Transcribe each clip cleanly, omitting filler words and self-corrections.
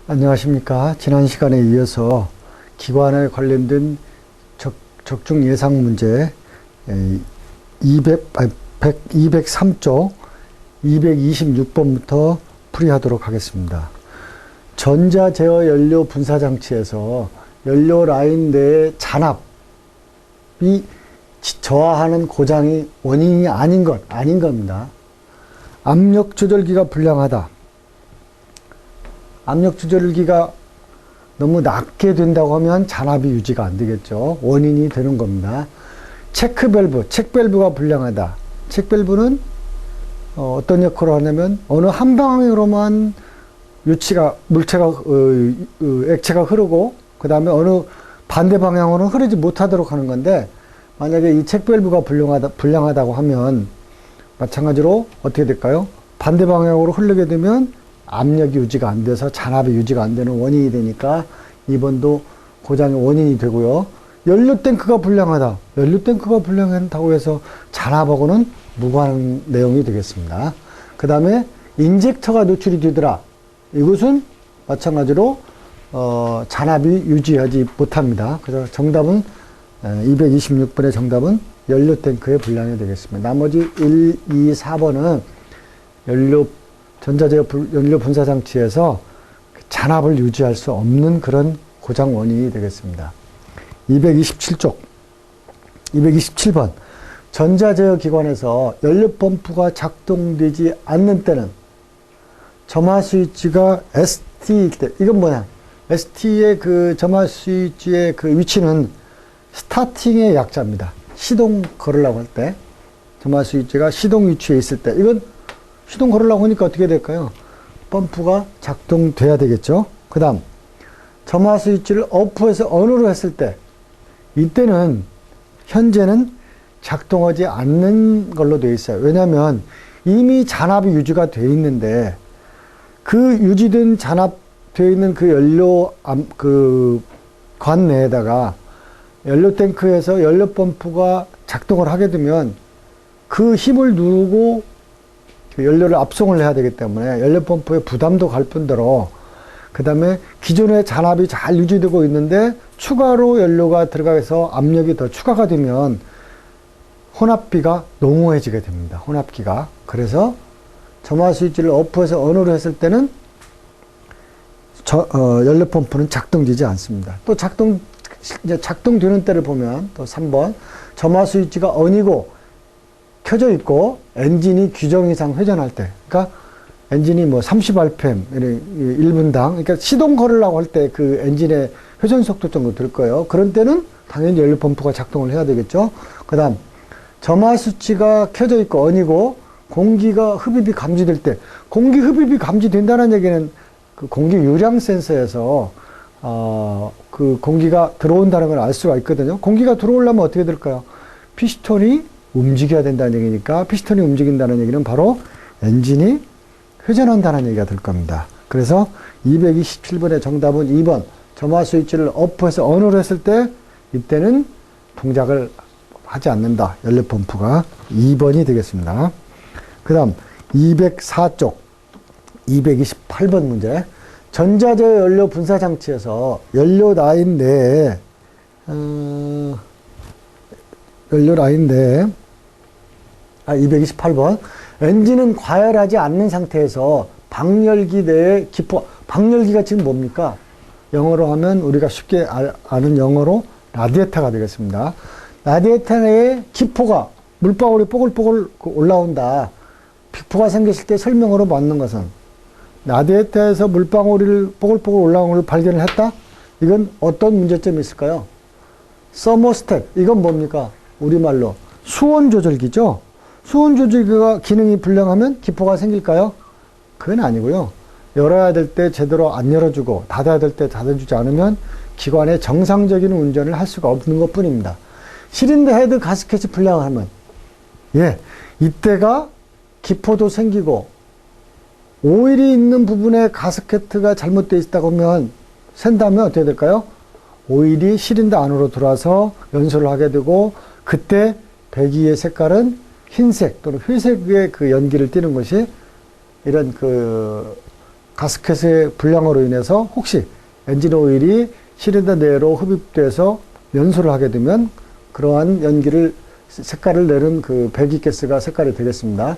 안녕하십니까. 지난 시간에 이어서 기관에 관련된 적중 예상 문제 203쪽 226번부터 풀이하도록 하겠습니다. 전자제어 연료 분사장치에서 연료 라인 내의 잔압이 저하하는 고장이 원인이 아닌 겁니다. 압력 조절기가 불량하다. 압력 조절기가 너무 낮게 된다고 하면 잔압이 유지가 안 되겠죠. 원인이 되는 겁니다. 체크밸브가 불량하다. 체크밸브는 어떤 역할을 하냐면 어느 한 방향으로만 액체가 흐르고 그 다음에 어느 반대 방향으로는 흐르지 못하도록 하는 건데, 만약에 이 체크밸브가 불량하다고 하면 마찬가지로 어떻게 될까요? 반대 방향으로 흐르게 되면 압력이 유지가 안 돼서 잔압이 유지가 안 되는 원인이 되니까 2번도 고장의 원인이 되고요. 연료탱크가 불량하다. 연료탱크가 불량하다고 해서 잔압하고는 무관한 내용이 되겠습니다. 그 다음에 인젝터가 노출이 되더라. 이것은 마찬가지로 잔압이 유지하지 못합니다. 그래서 정답은 226번의 정답은 연료탱크의 불량이 되겠습니다. 나머지 1, 2, 4번은 전자제어 연료 분사장치에서 잔압을 유지할 수 없는 그런 고장 원인이 되겠습니다. 227번. 전자제어 기관에서 연료 펌프가 작동되지 않는 때는 점화 스위치가 ST일 때, 이건 뭐냐? ST의 그 점화 스위치의 그 위치는 스타팅의 약자입니다. 시동 걸으려고 할 때, 점화 스위치가 시동 위치에 있을 때, 이건 시동 걸으려고 하니까 어떻게 될까요? 펌프가 작동돼야 되겠죠? 그 다음, 점화 스위치를 오프해서 ON으로 했을 때, 이때는, 현재는 작동하지 않는 걸로 되어 있어요. 왜냐하면 이미 잔압이 유지가 되어 있는데, 그 유지된 잔압되어 있는 그 연료, 관 내에다가 연료 탱크에서 연료 펌프가 작동을 하게 되면 그 힘을 누르고 연료를 압송을 해야 되기 때문에 연료 펌프에 부담도 갈 뿐더러, 그 다음에 기존의 잔압이 잘 유지되고 있는데 추가로 연료가 들어가서 압력이 더 추가가 되면 혼합비가 농후해지게 됩니다. 혼합기가. 그래서 점화 스위치를 오프해서 ON으로 했을 때는 연료 펌프는 작동되지 않습니다. 또 작동되는 때를 보면 또 3번, 점화 스위치가 ON이고 켜져 있고 엔진이 규정 이상 회전할 때, 그러니까 엔진이 뭐 30rpm 1분당, 그러니까 시동 걸으려고 할 때 그 엔진의 회전 속도 정도 될 거예요. 그런 때는 당연히 연료 펌프가 작동을 해야 되겠죠. 그 다음, 점화 스위치가 켜져 있고 ON이고 공기가 흡입이 감지될 때, 공기 흡입이 감지된다는 얘기는 그 공기 유량 센서에서 그 공기가 들어온다는 걸 알 수가 있거든요. 공기가 들어오려면 어떻게 될까요? 피스톤이 움직여야 된다는 얘기니까, 피스톤이 움직인다는 얘기는 바로 엔진이 회전한다는 얘기가 될 겁니다. 그래서 227번의 정답은 2번, 점화 스위치를 오프해서 ON으로 했을 때 이때는 동작을 하지 않는다. 연료 펌프가 2번이 되겠습니다. 그 다음 204쪽 228번 문제. 전자제어 연료 분사장치에서 연료 라인 내에 228번. 엔진은 과열하지 않는 상태에서 방열기 내에 방열기가 지금 뭡니까? 영어로 하면 우리가 쉽게 아는 영어로 라디에이터가 되겠습니다. 라디에이터 내에 기포가, 물방울이 뽀글뽀글 올라온다. 빅포가 생겼을 때 설명으로 맞는 것은, 라디에이터에서 물방울이 뽀글뽀글 올라오는 걸 발견을 했다? 이건 어떤 문제점이 있을까요? 서머스택. 이건 뭡니까? 우리말로 수온 조절기죠? 수온 조절기가 기능이 불량하면 기포가 생길까요? 그건 아니고요. 열어야 될 때 제대로 안 열어주고 닫아야 될 때 닫아주지 않으면 기관의 정상적인 운전을 할 수가 없는 것 뿐입니다. 실린더 헤드 가스켓이 불량하면, 이때가 기포도 생기고 오일이 있는 부분에 가스켓가 잘못되어 있다고 하면, 샌다면 어떻게 될까요? 오일이 실린더 안으로 들어와서 연소를 하게 되고, 그때 배기의 색깔은 흰색 또는 회색의 그 연기를 띠는 것이 이런 그 가스켓의 불량으로 인해서 혹시 엔진 오일이 시린더 내로 흡입돼서 연소를 하게 되면 그러한 연기를 색깔을 내는 그 배기가스가 색깔이 되겠습니다.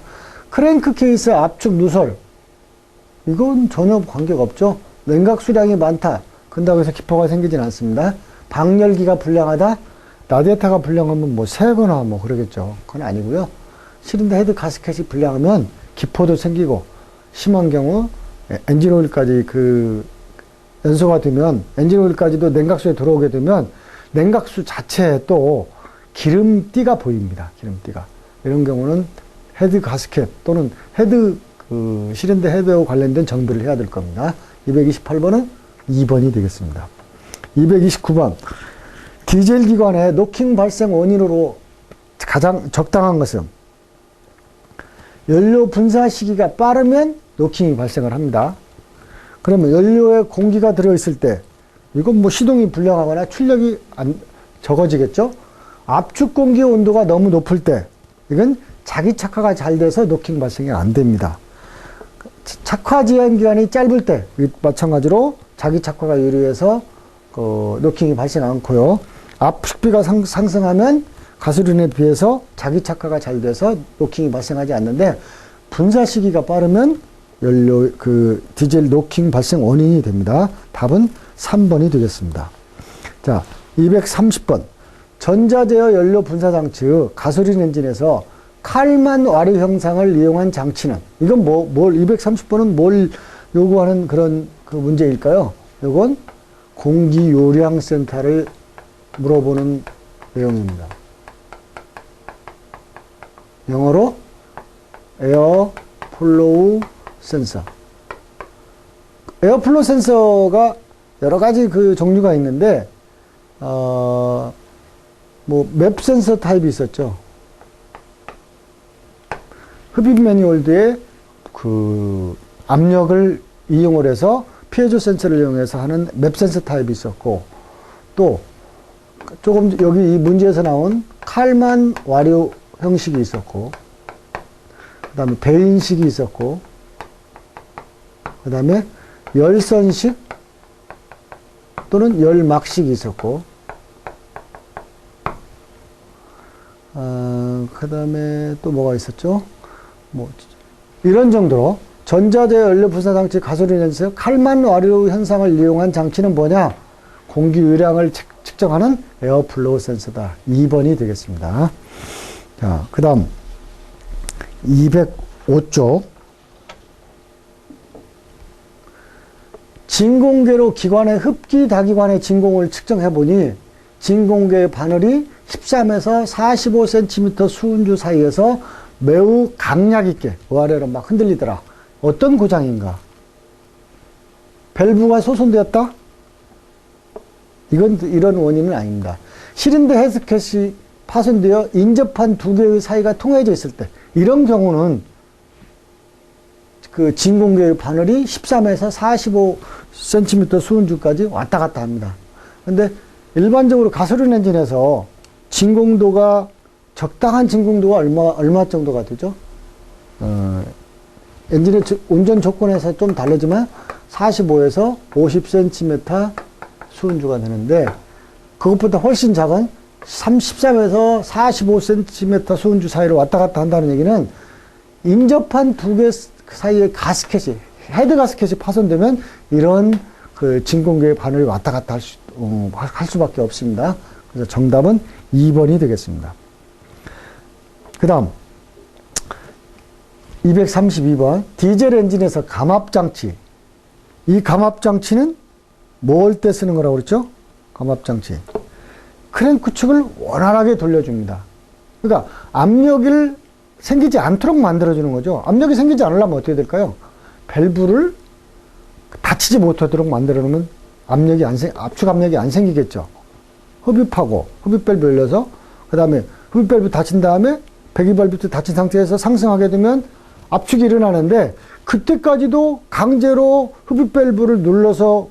크랭크 케이스 압축 누설, 이건 전혀 관계가 없죠. 냉각 수량이 많다, 그런다고 해서 기포가 생기진 않습니다. 방열기가 불량하다, 라디에이터가 불량하면 뭐 새거나 뭐 그러겠죠. 그건 아니고요. 시린더 헤드 가스켓이 불량하면 기포도 생기고, 심한 경우 엔진 오일까지 그 연소가 되면, 엔진 오일까지도 냉각수에 들어오게 되면 냉각수 자체에 또 기름띠가 보입니다. 기름띠가. 이런 경우는 헤드 가스켓 또는 헤드 시린더 헤드와 관련된 정비를 해야 될 겁니다. 228번은 2번이 되겠습니다. 229번. 디젤 기관의 노킹 발생 원인으로 가장 적당한 것은 연료 분사 시기가 빠르면 노킹이 발생을 합니다. 그러면 연료에 공기가 들어있을 때 이건 뭐 시동이 불량하거나 출력이 적어지겠죠. 압축 공기 온도가 너무 높을 때 이건 자기 착화가 잘 돼서 노킹 발생이 안 됩니다. 착화 제한 기간이 짧을 때 마찬가지로 자기 착화가 유리해서 노킹이 발생 않고요. 압축비가 상승하면 가솔린에 비해서 자기 착화가 잘 돼서 노킹이 발생하지 않는데, 분사 시기가 빠르면 연료 디젤 노킹 발생 원인이 됩니다. 답은 3번이 되겠습니다. 자, 230번. 전자제어 연료 분사 장치의 가솔린 엔진에서 칼만 와류 형상을 이용한 장치는, 이건 230번은 뭘 요구하는 그런 그 문제일까요? 이건 공기 요량 센터를 물어보는 내용입니다. 영어로 에어 플로우 센서. 에어 플로우 센서가 여러 가지 그 종류가 있는데, 맵 센서 타입이 있었죠. 흡입 매뉴얼드에 그 압력을 이용을 해서 피에조 센서를 이용해서 하는 맵 센서 타입이 있었고, 또 조금 여기 이 문제에서 나온 칼만 와류 형식이 있었고, 그 다음에 배인식이 있었고, 그 다음에 열선식 또는 열막식이 있었고, 그 다음에 또 뭐가 있었죠? 이런 정도로 전자제어 연료 분사 장치 가솔린 엔진에서 칼만 와류 현상을 이용한 장치는 뭐냐? 공기 유량을 측정하는 에어 플로우 센서다. 2번이 되겠습니다. 자, 그 다음 205쪽. 진공계로 기관의 흡기 다기관의 진공을 측정해 보니 진공계의 바늘이 13에서 45cm 수은주 사이에서 매우 강약 있게 위아래로 막 흔들리더라. 어떤 고장인가? 밸브가 소손되었다? 이건 이런 원인은 아닙니다. 시린더 헤드켓이 파손되어 인접한 두 개의 사이가 통해져 있을 때, 이런 경우는 그 진공계의 바늘이 13에서 45cm 수은주까지 왔다 갔다 합니다. 근데 일반적으로 가솔린 엔진에서 진공도가, 적당한 진공도가 얼마 정도가 되죠? 엔진의 운전 조건에서 좀 다르지만 45에서 50cm 수은주가 되는데, 그것보다 훨씬 작은 13에서 45cm 수은주 사이로 왔다 갔다 한다는 얘기는 인접한 두 개 사이의 가스켓이, 헤드 가스켓이 파손되면 이런 그 진공계의 바늘이 왔다 갔다 할 수밖에 없습니다. 그래서 정답은 2번이 되겠습니다. 그 다음 232번. 디젤 엔진에서 감압장치. 이 감압장치는 뭘 때 쓰는 거라고 그랬죠? 감압장치. 크랭크 축을 원활하게 돌려줍니다. 그러니까 압력을 생기지 않도록 만들어주는 거죠. 압력이 생기지 않으려면 어떻게 될까요? 밸브를 닫히지 못하도록 만들어 놓으면 압축 압력이 안 생기겠죠. 흡입하고, 흡입 밸브 열려서, 그 다음에 흡입 밸브 닫힌 다음에 배기 밸브도 닫힌 상태에서 상승하게 되면 압축이 일어나는데, 그때까지도 강제로 흡입 밸브를 눌러서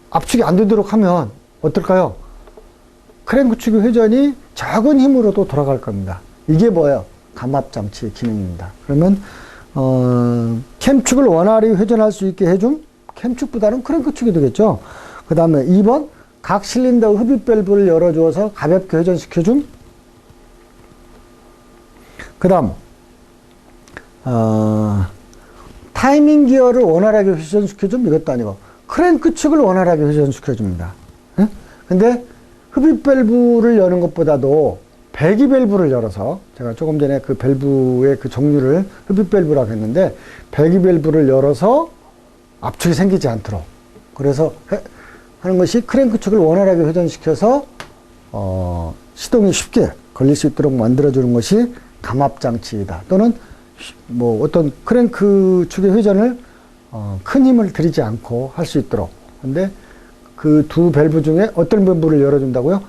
압축이 안 되도록 하면 어떨까요? 크랭크 축의 회전이 적은 힘으로도 돌아갈 겁니다. 이게 뭐예요? 감압장치의 기능입니다. 그러면 캠축을 원활히 회전할 수 있게 해줌. 캠축보다는 크랭크축이 되겠죠. 그 다음에 2번, 각 실린더 흡입 밸브를 열어주어서 가볍게 회전시켜줌. 그 다음, 타이밍 기어를 원활하게 회전시켜줌. 이것도 아니고, 크랭크축을 원활하게 회전시켜줍니다. 예? 근데 흡입 밸브를 여는 것보다도 배기 밸브를 열어서, 제가 조금 전에 그 밸브의 그 종류를 흡입 밸브라고 했는데, 배기 밸브를 열어서 압축이 생기지 않도록. 그래서 하는 것이 크랭크축을 원활하게 회전시켜서, 시동이 쉽게 걸릴 수 있도록 만들어주는 것이 감압장치이다. 또는 뭐 어떤 크랭크축의 회전을 큰 힘을 들이지 않고 할 수 있도록. 근데 그 두 밸브 중에 어떤 밸브를 열어준다고요?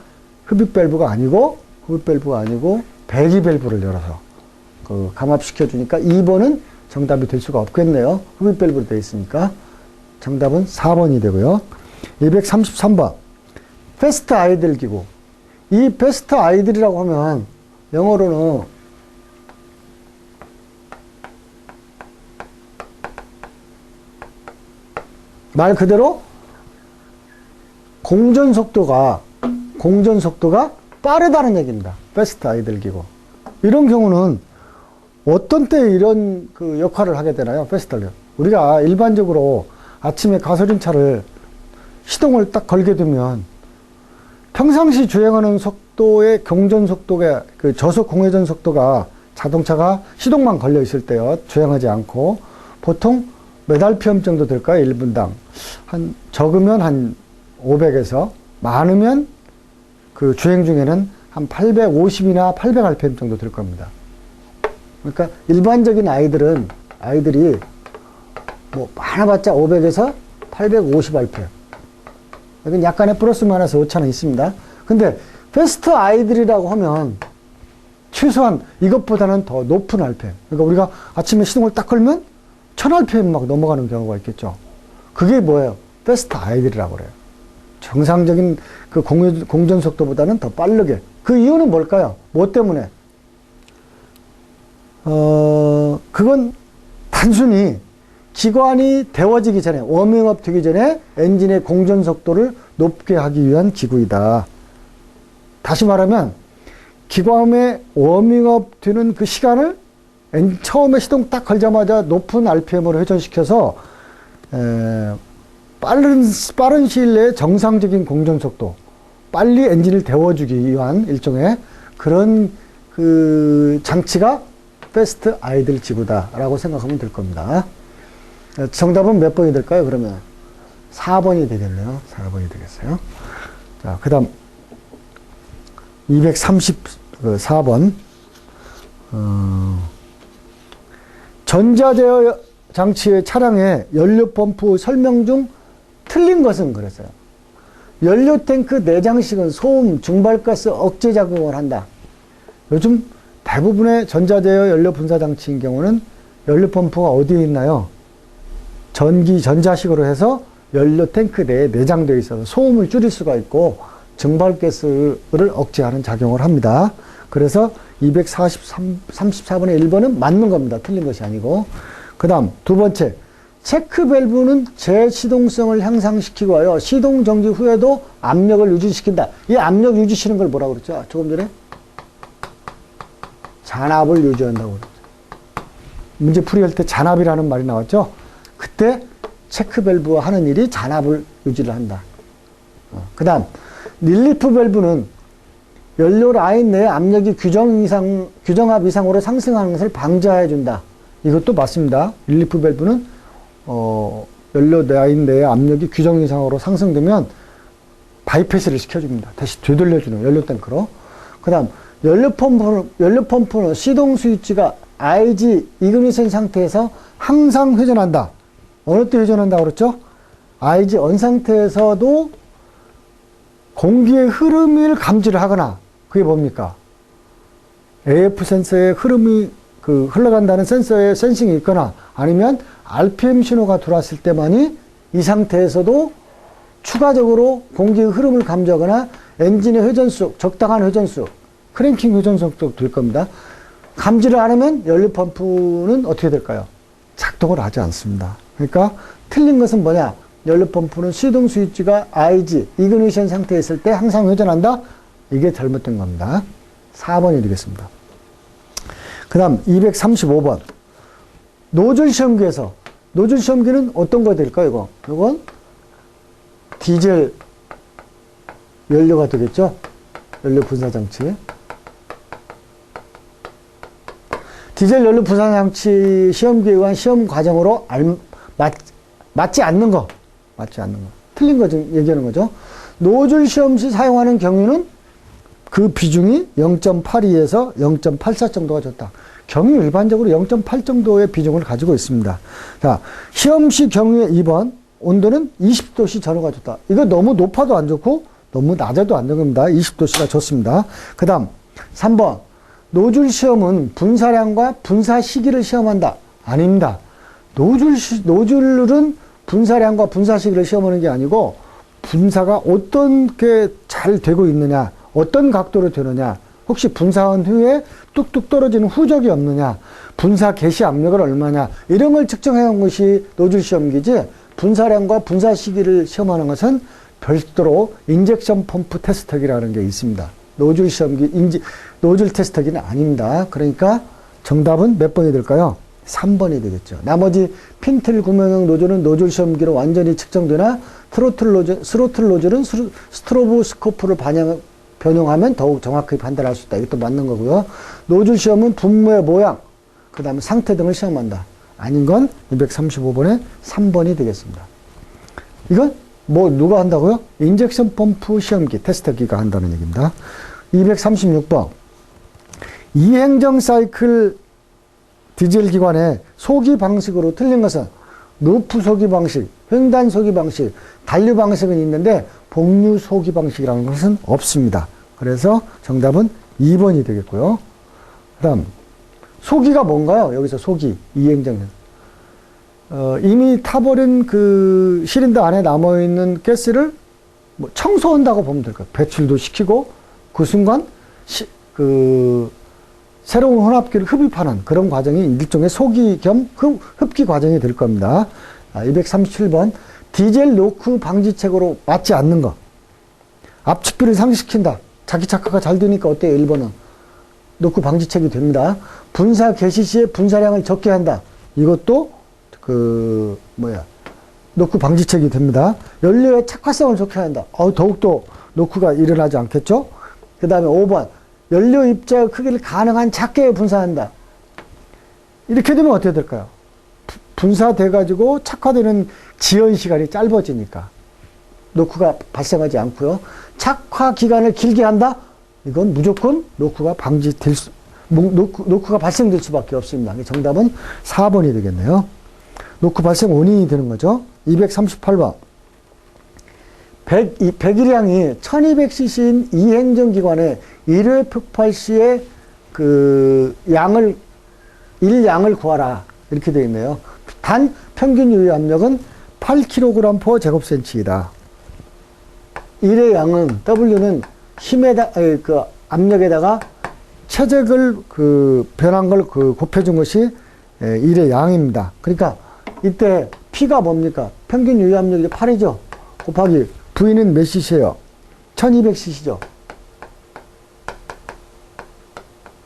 흡입 밸브가 아니고 배기 밸브를 열어서 그 감압시켜 주니까 2번은 정답이 될 수가 없겠네요. 흡입 밸브로 되어 있으니까. 정답은 4번이 되고요. 233번. 패스트 아이들 기구. 이 패스트 아이들이라고 하면 영어로는 말 그대로 공전 속도가 빠르다는 얘기입니다. 패스트 아이들 기구. 이런 경우는 어떤 때 이런 그 역할을 하게 되나요? 패스트를. 우리가 일반적으로 아침에 가솔린차를 시동을 딱 걸게 되면 평상시 주행하는 속도의 경전 속도가 그 저속 공회전 속도가 자동차가 시동만 걸려 있을 때요. 주행하지 않고 보통 몇 RPM 정도 될까요? 1분당. 적으면 한 500에서 많으면 그 주행 중에는 한 850이나 800rpm 정도 될 겁니다. 그러니까 일반적인 아이들이 뭐 많아봤자 500에서 850rpm. 여긴 약간의 플러스 마이너스 5차는 있습니다. 근데 패스트 아이들이라고 하면 최소한 이것보다는 더 높은 RPM. 그러니까 우리가 아침에 시동을 딱 걸면 1000rpm 막 넘어가는 경우가 있겠죠. 그게 뭐예요? 패스트 아이들이라고 그래요. 정상적인 그 공전 속도보다는 더 빠르게. 그 이유는 뭘까요? 뭐 때문에? 그건 단순히 기관이 데워지기 전에, 워밍업 되기 전에 엔진의 공전 속도를 높게 하기 위한 기구이다. 다시 말하면, 기관의 워밍업 되는 그 시간을 처음에 시동 딱 걸자마자 높은 RPM으로 회전시켜서, 빠른 시일 내에 정상적인 공전 속도, 빨리 엔진을 데워주기 위한 일종의 그런 그 장치가 패스트 아이들 지구다라고 생각하면 될 겁니다. 정답은 몇 번이 될까요, 그러면? 4번이 되겠네요. 4번이 되겠어요. 자, 그 다음, 234번. 전자제어 장치의 차량의 연료펌프 설명 중 틀린 것은 그랬어요. 연료탱크 내장식은 소음, 증발가스 억제 작용을 한다. 요즘 대부분의 전자제어 연료 분사 장치인 경우는 연료펌프가 어디에 있나요? 전자식으로 해서 연료탱크 내에 내장되어 있어서 소음을 줄일 수가 있고 증발가스를 억제하는 작용을 합니다. 그래서 234번의 1번은 맞는 겁니다. 틀린 것이 아니고. 그 다음 두 번째, 체크 밸브는 제시동성을 향상시키고 하여 시동 정지 후에도 압력을 유지시킨다. 이 압력 유지시키는 걸 뭐라고 그랬죠? 조금 전에 잔압을 유지한다고 그랬죠. 문제 풀이할 때 잔압이라는 말이 나왔죠? 그때 체크 밸브와 하는 일이 잔압을 유지를 한다. 그 다음 릴리프 밸브는 연료 라인 내 압력이 규정압 이상으로 상승하는 것을 방지해 준다. 이것도 맞습니다. 릴리프 밸브는 연료 라인 내의 압력이 규정 이상으로 상승되면 바이패스를 시켜줍니다. 다시 되돌려주는 연료 탱크로. 그 다음 연료펌프는 시동 스위치가 IG 이그니션 상태에서 항상 회전한다. 어느 때 회전한다고 그랬죠? IG 언 상태에서도 공기의 흐름을 감지를 하거나, 그게 뭡니까? AF 센서의 흐름이 흘러간다는 센서의 센싱이 있거나, 아니면 RPM 신호가 들어왔을 때만이 이 상태에서도 추가적으로 공기의 흐름을 감지하거나 엔진의 회전수, 적당한 회전수, 크랭킹 회전속도 될 겁니다. 감지를 안 하면 연료 펌프는 어떻게 될까요? 작동을 하지 않습니다. 그러니까 틀린 것은 뭐냐? 연료펌프는 수동 스위치가 IG, 이그니션 상태에 있을 때 항상 회전한다? 이게 잘못된 겁니다. 4번이 되겠습니다. 그 다음 235번. 노즐 시험기에서, 노즐 시험기는 어떤 거 될까요, 이건 디젤 연료가 되겠죠? 연료 분사장치. 디젤 연료 분사장치 시험기에 의한 시험 과정으로 맞지 않는 거. 틀린 거 지금 얘기하는 거죠. 노즐 시험 시 사용하는 경유는 그 비중이 0.82에서 0.84 정도가 좋다. 경유 일반적으로 0.8 정도의 비중을 가지고 있습니다. 자, 시험 시 경유의 2번. 온도는 20도씨 전후가 좋다. 이거 너무 높아도 안 좋고 너무 낮아도 안 됩니다. 20도씨가 좋습니다. 그 다음 3번. 노즐 시험은 분사량과 분사 시기를 시험한다. 아닙니다. 노즐은 분사량과 분사 시기를 시험하는 게 아니고 분사가 어떻게 잘 되고 있느냐, 어떤 각도로 되느냐, 혹시 분사한 후에 뚝뚝 떨어지는 후적이 없느냐, 분사 개시 압력은 얼마냐, 이런 걸 측정해 온 것이 노즐 시험기지, 분사량과 분사 시기를 시험하는 것은 별도로 인젝션 펌프 테스터기라는 게 있습니다. 노즐 시험기, 노즐 테스터기는 아닙니다. 그러니까 정답은 몇 번이 될까요? 3번이 되겠죠. 나머지 핀틀 구멍형 노즐은 노즐 시험기로 완전히 측정되나 스로틀 노즐은 스트로보스코프를 변형하면 더욱 정확하게 판단할 수 있다. 이것도 맞는 거고요. 노즐 시험은 분무의 모양, 그 다음에 상태 등을 시험한다. 아닌 건 235번에 3번이 되겠습니다. 이건 누가 한다고요? 인젝션 펌프 시험기, 테스터기가 한다는 얘기입니다. 236번. 이행정 사이클 디젤 기관의 소기 방식으로 틀린 것은 루프 소기 방식, 횡단 소기 방식, 단류 방식은 있는데 복류 소기 방식이라는 것은 없습니다. 그래서 정답은 2번이 되겠고요. 그 다음 소기가 뭔가요? 여기서 소기, 이행정에서. 이미 타버린 그 시린더 안에 남아있는 가스를 청소한다고 보면 될 거예요. 배출도 시키고 그 순간 새로운 혼합기를 흡입하는 그런 과정이 일종의 소기 겸 흡기 과정이 될 겁니다. 237번. 디젤 노크 방지책으로 맞지 않는 거. 압축비를 상시킨다. 자기 착화가 잘 되니까 어때요? 1번은. 노크 방지책이 됩니다. 분사 개시 시에 분사량을 적게 한다. 이것도 노크 방지책이 됩니다. 연료의 착화성을 좋게 한다. 더욱더 노크가 일어나지 않겠죠? 그 다음에 5번. 연료 입자 크기를 가능한 작게 분사한다. 이렇게 되면 어떻게 될까요? 분사돼가지고 착화되는 지연 시간이 짧아지니까 노크가 발생하지 않고요. 착화 기간을 길게 한다? 이건 무조건 노크가 노크가 발생될 수밖에 없습니다. 정답은 4번이 되겠네요. 노크 발생 원인이 되는 거죠. 238번. 배기량이 1200cc인 이행정 기관에 1회 폭발 시에 양을 구하라. 이렇게 되어 있네요. 단 평균 유효 압력은 8kg/제곱센치이다. 1의 양은, W는 압력에다가 체적을 변한 걸 곱해준 것이 1의 양입니다. 그러니까 이때 P가 뭡니까? 평균 유효 압력이 8이죠. 곱하기 V는 몇 cc예요? 1200cc죠.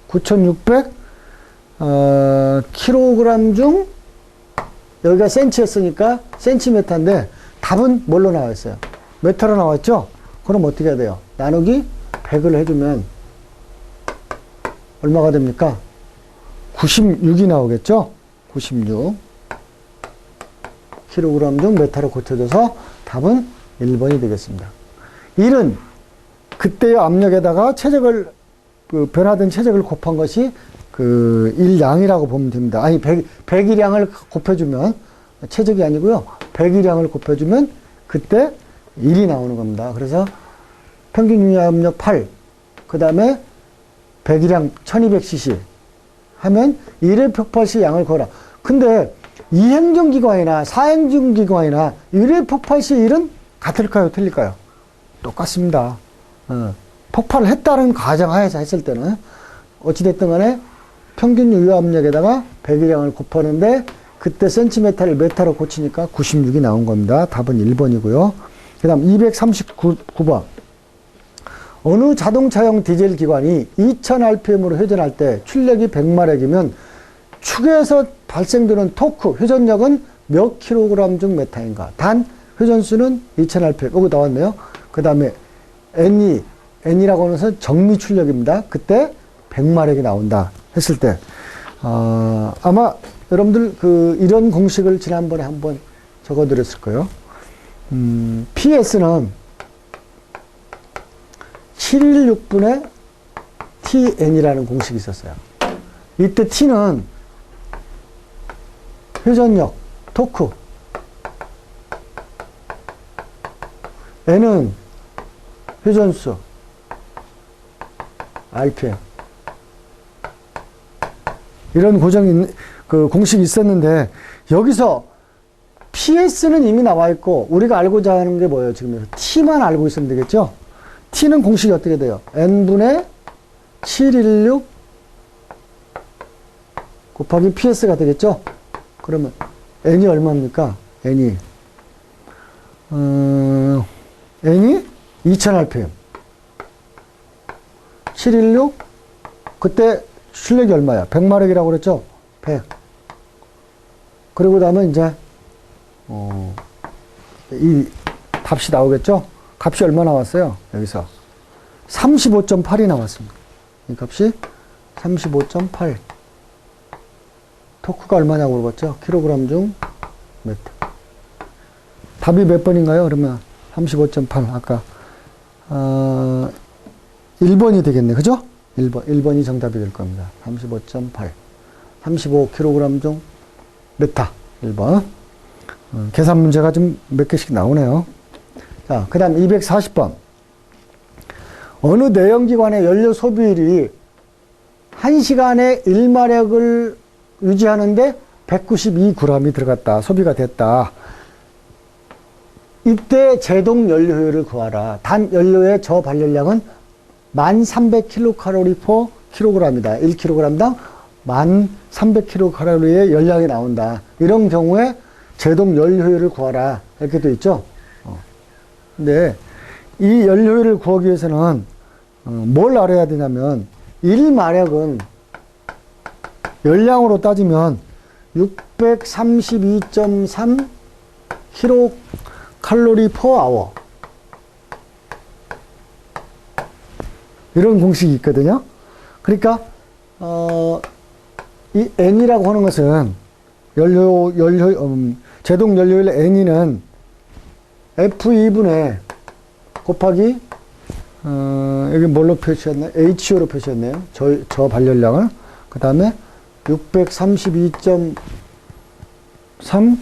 9600 킬로그램 중 여기가 센치였으니까 센티미터인데 답은 뭘로 나와 있어요? 메타로 나왔죠? 그럼 어떻게 해야 돼요? 나누기 100을 해주면 얼마가 됩니까? 96이 나오겠죠? 96 킬로그램 중 메타로 고쳐줘서 답은 1번이 되겠습니다. 1은 그때의 압력에다가 변화된 체적을 곱한 것이 1양이라고 보면 됩니다. 아니, 100일량을 곱해주면, 체적이 아니고요. 100일량을 곱해주면 그때 1이 나오는 겁니다. 그래서 평균 유효 압력 8, 그 다음에 100일량 1200cc 하면 1회 폭발 시 양을 구하라. 근데 이행정기관이나 사행정기관이나 1회 폭발 시 1은 같을까요? 틀릴까요? 똑같습니다. 폭발을 했다는 가정하에서 했을 때는 어찌됐든 간에 평균 유효 압력에다가 배기량을 곱하는데 그때 센티메타를 메타로 고치니까 96이 나온 겁니다. 답은 1번이고요. 그 다음 239번. 어느 자동차용 디젤 기관이 2000rpm으로 회전할 때 출력이 100마력이면 축에서 발생되는 토크, 회전력은 몇 킬로그램 중 몇 타인가? 단, 회전수는 2000rpm. 여기 나왔네요. 그 다음에 N이라고 하는 것은 정미 출력입니다. 그때 100마력이 나온다 했을 때, 아마 여러분들 이런 공식을 지난번에 한번 적어드렸을 거예요. PS는 716분의 TN이라는 공식이 있었어요. 이때 T는 회전력, 토크, N은 회전수, RPM. 이런 공식이 있었는데, 여기서 PS는 이미 나와 있고, 우리가 알고자 하는 게 뭐예요? 지금 T만 알고 있으면 되겠죠? T는 공식이 어떻게 돼요? N분의 716 곱하기 PS가 되겠죠? 그러면 N이 얼마입니까? N이 2000rpm. 716 그때 출력이 얼마야? 100마력이라고 그랬죠? 100. 그리고 다음에 이제 이 값이 나오겠죠? 값이 얼마 나왔어요? 여기서 35.8이 나왔습니다. 이 값이 35.8. 토크가 얼마냐고 물어봤죠? 킬로그램 중 몇. 답이 몇 번인가요? 그러면 35.8. 아까 1번이 되겠네. 그죠? 1번이 정답이 될 겁니다. 35.8. 35kg 중 몇 타? 1번. 계산 문제가 좀 몇 개씩 나오네요. 자, 그 다음 240번. 어느 내연기관의 연료 소비율이 1시간에 1마력을 유지하는데 192g이 들어갔다. 소비가 됐다. 이때 제동 연료효율을 구하라. 단 연료의 저발열량은 1300kcal per kg이다. 1kg당 1300kcal의 열량이 나온다. 이런 경우에 제동 연료효율을 구하라. 이렇게 되어 있죠. 근데 이 연료율을 구하기 위해서는 뭘 알아야 되냐면 1마력은 열량으로 따지면 632.3 kcal per hour. 이런 공식이 있거든요. 그러니까 이 N이라고 하는 것은 제동 연료율 N이는 F2분의 곱하기 여기 뭘로 표시했나요? HO로 표시했네요. 저 발열량을. 그 다음에 632.3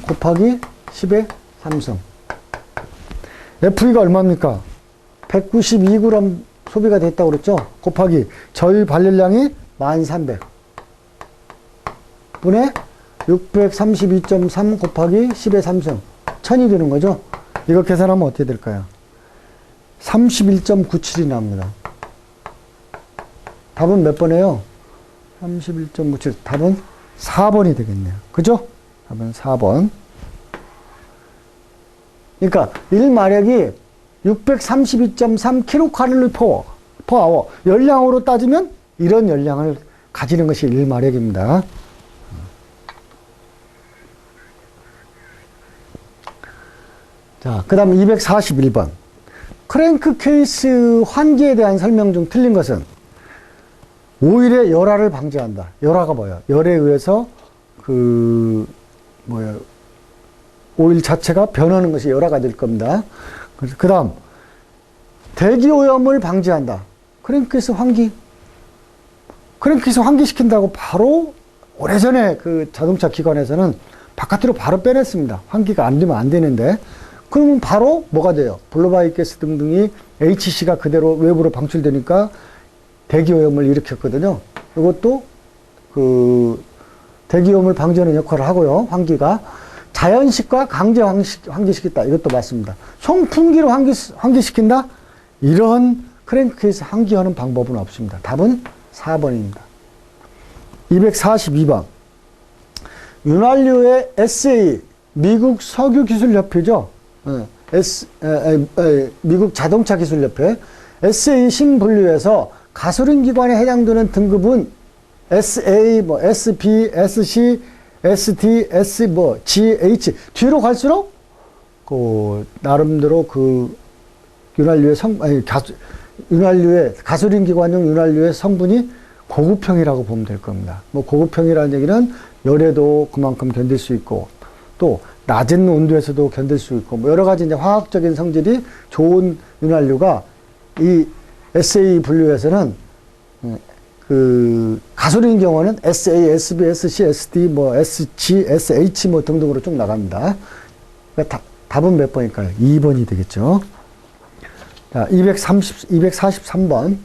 곱하기 10의 3승. F2가 얼마입니까? 192g 소비가 됐다고 그랬죠? 곱하기 저희 발열량이 1300 분의 632.3 곱하기 10의 3승 1000이 되는 거죠? 이거 계산하면 어떻게 될까요? 31.97이 나옵니다. 답은 몇 번이에요? 31.97. 답은 4번이 되겠네요. 그죠? 답은 4번. 그러니까 1마력이 632.3 kcal per hour. 열량으로 따지면 이런 열량을 가지는 것이 1마력입니다. 자, 그 다음 241번. 크랭크 케이스 환기에 대한 설명 중 틀린 것은 오일의 열화를 방지한다. 열화가 뭐예요? 열에 의해서 오일 자체가 변하는 것이 열화가 될 겁니다. 그 다음, 대기 오염을 방지한다. 크랭크케이스 환기. 크랭크케이스 환기시킨다고 바로 오래전에 그 자동차 기관에서는 바깥으로 바로 빼냈습니다. 환기가 안 되면 안 되는데. 그러면 바로 뭐가 돼요? 블로바이 가스 등등이 HC가 그대로 외부로 방출되니까 대기오염을 일으켰거든요. 이것도 대기오염을 방지하는 역할을 하고요. 환기가. 자연식과 강제 환기시켰다. 이것도 맞습니다. 송풍기로 환기시킨다? 이런 크랭크케이스 환기하는 방법은 없습니다. 답은 4번입니다. 242번. 윤활유의 SA, 미국 석유기술협회죠. 미국 자동차기술협회. SA 신분류에서 가솔린 기관에 해당되는 등급은 SA, SB, SC, ST, S, GH. 뒤로 갈수록, 나름대로 윤활유의 윤활유의, 가솔린 기관용 윤활유의 성분이 고급형이라고 보면 될 겁니다. 고급형이라는 얘기는 열에도 그만큼 견딜 수 있고, 또 낮은 온도에서도 견딜 수 있고, 여러 가지 이제 화학적인 성질이 좋은 윤활유가 이 SA 분류에서는 가솔린 경우는 SA, SB, SC, SD, SG, SH 등등으로 쭉 나갑니다. 그러니까 답은 몇 번일까요? 2번이 되겠죠. 자, 243번.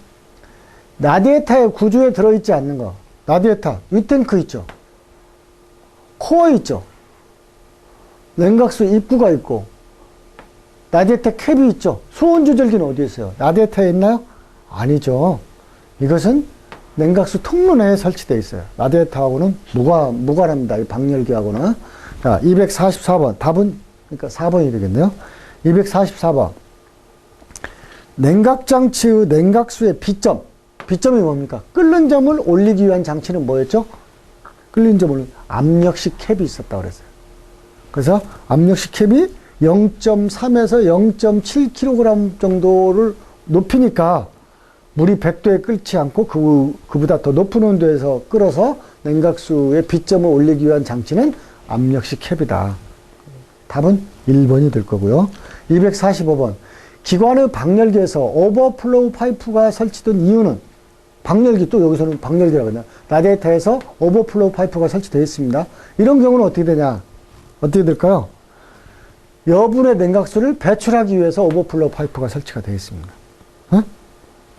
라디에이터의 구조에 들어있지 않는 거. 라디에이터, 윗탱크 있죠. 코어 있죠. 냉각수 입구가 있고, 라디에이터 캡이 있죠. 수온 조절기는 어디에 있어요? 라디에이터에 있나요? 아니죠. 이것은 냉각수 통로 내에 설치되어 있어요. 라디에이터하고는 무관합니다. 이 방열기하고는. 자, 244번. 답은, 그러니까 4번이 되겠네요. 244번. 냉각장치의 냉각수의 비점. 비점이 뭡니까? 끓는 점을 올리기 위한 장치는 뭐였죠? 끓는 점을 압력식 캡이 있었다고 그랬어요. 그래서 압력식 캡이 0.3에서 0.7kg 정도를 높이니까 물이 100도에 끓지 않고 그보다 더 높은 온도에서 끓어서 냉각수의 비점을 올리기 위한 장치는 압력식 캡이다. 답은 1번이 될 거고요. 245번. 기관의 방열기에서 오버플로우 파이프가 설치된 이유는, 방열기, 또 여기서는 방열기라고 하냐. 라디에이터에서 오버플로우 파이프가 설치되어 있습니다. 이런 경우는 어떻게 되냐? 어떻게 될까요? 여분의 냉각수를 배출하기 위해서 오버플로우 파이프가 설치가 되어 있습니다.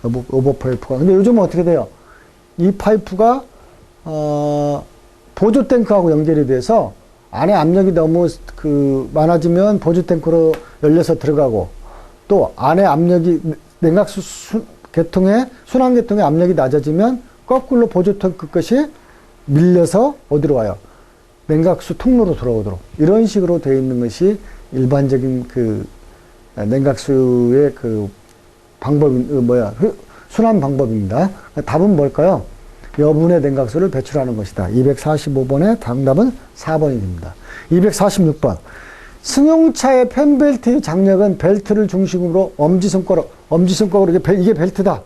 오버파이프가. 근데 요즘은 어떻게 돼요? 이 파이프가, 보조탱크하고 연결이 돼서 안에 압력이 너무 많아지면 보조탱크로 열려서 들어가고, 또 안에 압력이, 냉각수 순환계통의 압력이 낮아지면 거꾸로 보조탱크 것이 밀려서 어디로 와요? 냉각수 통로로 돌아오도록. 이런 식으로 되어 있는 것이 일반적인 냉각수의 순환 방법입니다. 답은 뭘까요? 여분의 냉각수를 배출하는 것이다. 245번의 정답은 4번이 됩니다. 246번. 승용차의 펜벨트의 장력은 벨트를 중심으로 엄지손가락으로, 이게 벨트다.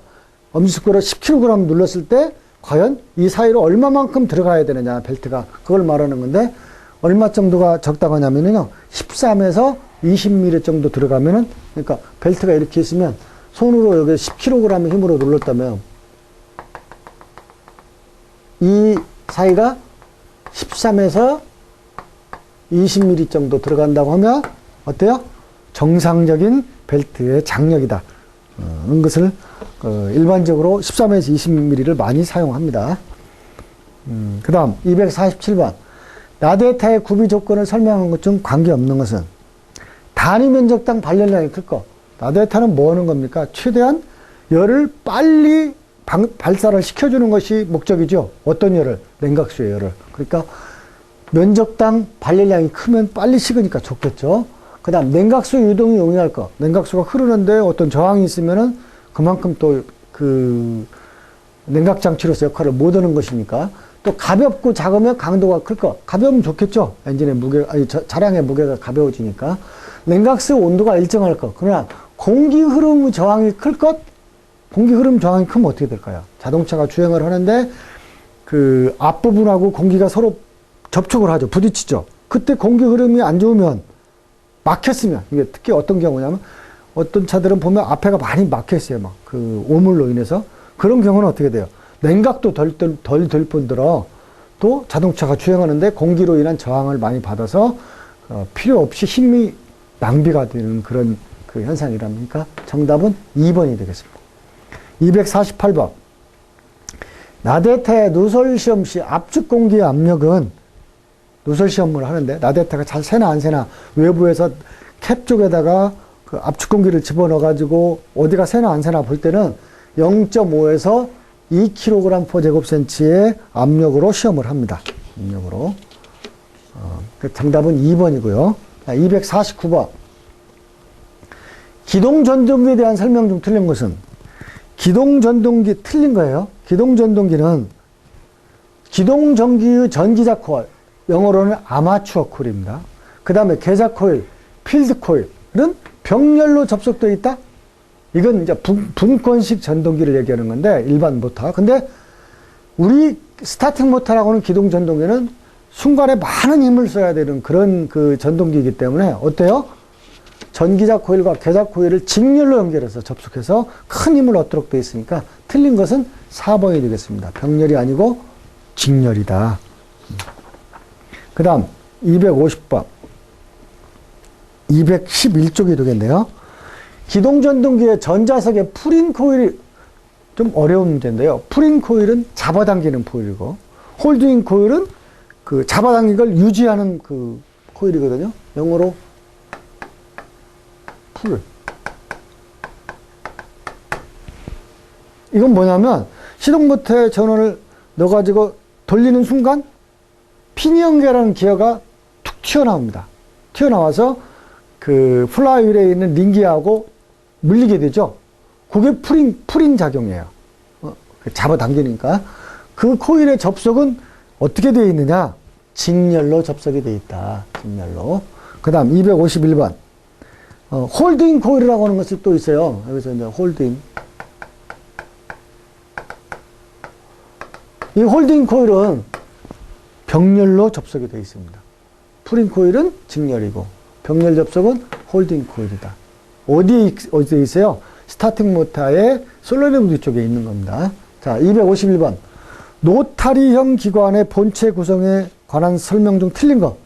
엄지손가락으로 10kg 눌렀을 때 과연 이 사이로 얼마만큼 들어가야 되느냐, 벨트가. 그걸 말하는 건데, 얼마 정도가 적당하냐면요, 13에서 20mm 정도 들어가면은, 그러니까 벨트가 이렇게 있으면 손으로 여기 10kg 힘으로 눌렀다면 이 사이가 13에서 20mm 정도 들어간다고 하면 어때요? 정상적인 벨트의 장력이다. 는 것을 일반적으로 13에서 20mm를 많이 사용합니다. 그 다음 247번. 라디에이터의 구비 조건을 설명한 것 중 관계없는 것은 단위 면적당 발열량이 클 것. 라디에이터는 뭐 하는 겁니까? 최대한 열을 빨리 발사를 시켜주는 것이 목적이죠. 어떤 열을? 냉각수의 열을. 그러니까 면적당 발열량이 크면 빨리 식으니까 좋겠죠. 그 다음 냉각수 유동이 용이할 것. 냉각수가 흐르는데 어떤 저항이 있으면은 그만큼 또 냉각장치로서 역할을 못 하는 것이니까. 또 가볍고 작으면 강도가 클 것. 가벼우면 좋겠죠. 엔진의 차량의 무게가 가벼워지니까. 냉각수 온도가 일정할 것. 그러나 공기 흐름 저항이 클 것. 공기 흐름 저항이 크면 어떻게 될까요? 자동차가 주행을 하는데 앞부분하고 공기가 서로 접촉을 하죠. 부딪히죠. 그때 공기 흐름이 안 좋으면, 막혔으면, 이게 특히 어떤 경우냐면 어떤 차들은 보면 앞에가 많이 막혀있어요. 오물로 인해서. 그런 경우는 어떻게 돼요? 냉각도 덜 될 뿐더러 또 자동차가 주행하는데 공기로 인한 저항을 많이 받아서 필요 없이 힘이 낭비가 되는 그런 현상이랍니까? 정답은 2번이 되겠습니다. 248번. 라디에이터의 누설 시험 시 압축 공기의 압력은, 누설 시험을 하는데 라디에이터가 잘 새나 안 새나, 외부에서 캡 쪽에다가 압축 공기를 집어넣어 가지고 어디가 새나 안 새나 볼 때는 0.5에서 2kg/제곱센치의 압력으로 시험을 합니다. 압력으로. 정답은 2번이고요. 249번. 기동전동기에 대한 설명 중 틀린 것은? 기동전동기 틀린 거예요. 기동전동기는 기동전기의 전기자 코일, 영어로는 아마추어 코일입니다. 그 다음에 계자 코일, 필드 코일은 병렬로 접속되어 있다? 이건 이제 분권식 전동기를 얘기하는 건데, 일반 모터. 근데 우리 스타팅 모터라고는 기동전동기는 순간에 많은 힘을 써야 되는 그런 그 전동기이기 때문에 어때요? 전기자 코일과 계자 코일을 직렬로 연결해서 접속해서 큰 힘을 얻도록 되어 있으니까 틀린 것은 4번이 되겠습니다. 병렬이 아니고 직렬이다. 그 다음 250번. 211쪽이 되겠네요. 기동전동기의 전자석에 풀인 코일이 좀 어려운 문제인데요. 풀인 코일은 잡아당기는 코일이고, 홀딩 코일은 그 잡아당긴 걸 유지하는 그 코일이거든요. 영어로 풀. 이건 뭐냐면 시동모터에 전원을 넣어가지고 돌리는 순간 피니언계라는 기어가 툭 튀어나옵니다. 튀어나와서 그 플라이휠에 있는 링기하고 물리게 되죠. 그게 풀인 작용이에요. 잡아당기니까. 그 코일의 접속은 어떻게 되어 있느냐? 직렬로 접속이 되어 있다. 직렬로. 그 다음 251번. 홀딩 코일이라고 하는 것이 또 있어요. 여기서 이제 홀딩. 이 홀딩 코일은 병렬로 접속이 되어 있습니다. 풀인 코일은 직렬이고, 병렬 접속은 홀딩 코일이다. 어디에 있어요? 스타팅 모터의 솔enoid 뒤쪽에 있는 겁니다. 자, 251번. 노타리형 기관의 본체 구성에 관한 설명 중 틀린 거.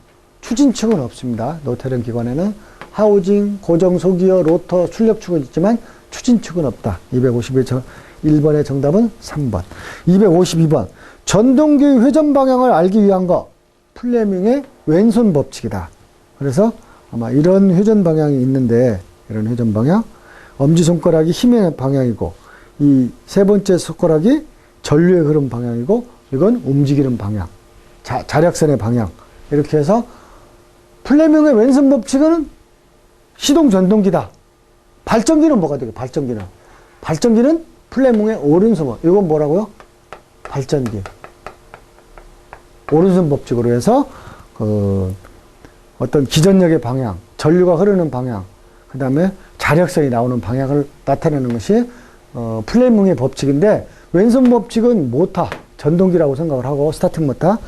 추진축은 없습니다. 노타리형 기관에는 하우징, 고정 소기어, 로터, 출력축은 있지만 추진축은 없다. 251번의 정답은 3번. 252번. 전동기의 회전 방향을 알기 위한 거. 플레밍의 왼손 법칙이다. 그래서 아마 이런 회전 방향이 있는데, 이런 회전 방향, 엄지손가락이 힘의 방향이고, 이 세 번째 손가락이 전류의 흐름 방향이고, 이건 움직이는 방향, 자력선의 방향. 이렇게 해서 플레밍의 왼손 법칙은 시동 전동기다. 발전기는 뭐가 되게? 발전기는 플레밍의 오른손. 이건 뭐라고요? 발전기. 오른손 법칙으로 해서 어떤 기전력의 방향, 전류가 흐르는 방향, 그 다음에 자력선이 나오는 방향을 나타내는 것이 플레밍의 법칙인데, 왼손 법칙은 모터, 전동기라고 생각을 하고, 스타팅 모터.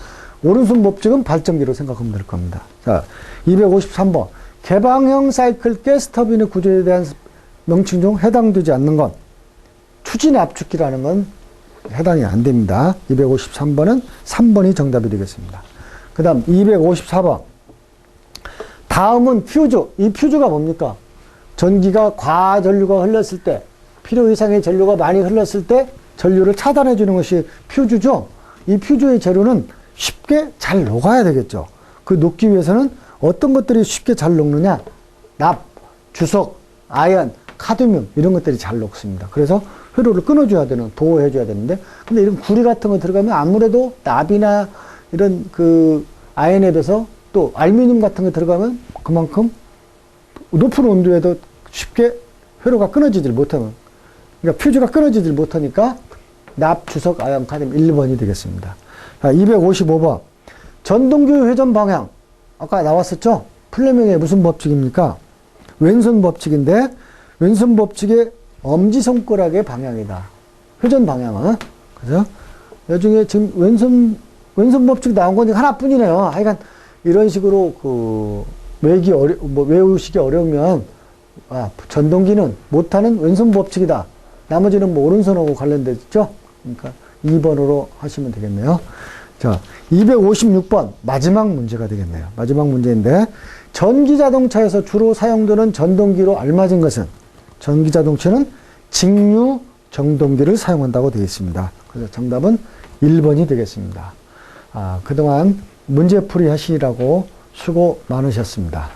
오른손 법칙은 발전기로 생각하면 될 겁니다. 자, 253번. 개방형 사이클 가스터빈의 구조에 대한 명칭 중 해당되지 않는 건, 추진 압축기라는 건 해당이 안 됩니다. 253번은 3번이 정답이 되겠습니다. 그 다음 254번. 다음은 퓨즈. 이 퓨즈가 뭡니까? 전기가 과전류가 흘렀을 때, 필요 이상의 전류가 많이 흘렀을 때 전류를 차단해 주는 것이 퓨즈죠. 이 퓨즈의 재료는 쉽게 잘 녹아야 되겠죠. 그 녹기 위해서는 어떤 것들이 쉽게 잘 녹느냐? 납, 주석, 아연, 카드뮴 이런 것들이 잘 녹습니다. 그래서 회로를 끊어줘야 되는, 보호해줘야 되는데, 근데 이런 구리 같은 거 들어가면 아무래도 납이나 이런 그 아연에 비해서 또 알루미늄 같은 거 들어가면 그만큼 높은 온도에도 쉽게 회로가 끊어지질 못하면, 그러니까 퓨즈가 끊어지질 못하니까 납, 주석, 아연, 카드뮴 1번이 되겠습니다. 자, 255번. 전동기의 회전 방향. 아까 나왔었죠? 플레밍의 무슨 법칙입니까? 왼손 법칙인데, 왼손 법칙의 엄지손가락의 방향이다. 회전 방향은. 그죠? 나중에 지금 왼손 법칙 나온 건 하나뿐이네요. 하여간 이런 식으로 외우시기 어려우면, 전동기는 못하는 왼손 법칙이다. 나머지는 오른손하고 관련돼 있죠? 그러니까 2번으로 하시면 되겠네요. 자, 256번. 마지막 문제가 되겠네요. 마지막 문제인데, 전기자동차에서 주로 사용되는 전동기로 알맞은 것은? 전기자동차는 직류 전동기를 사용한다고 되어 있습니다. 그래서 정답은 1번이 되겠습니다. 그동안 문제풀이 하시라고 수고 많으셨습니다.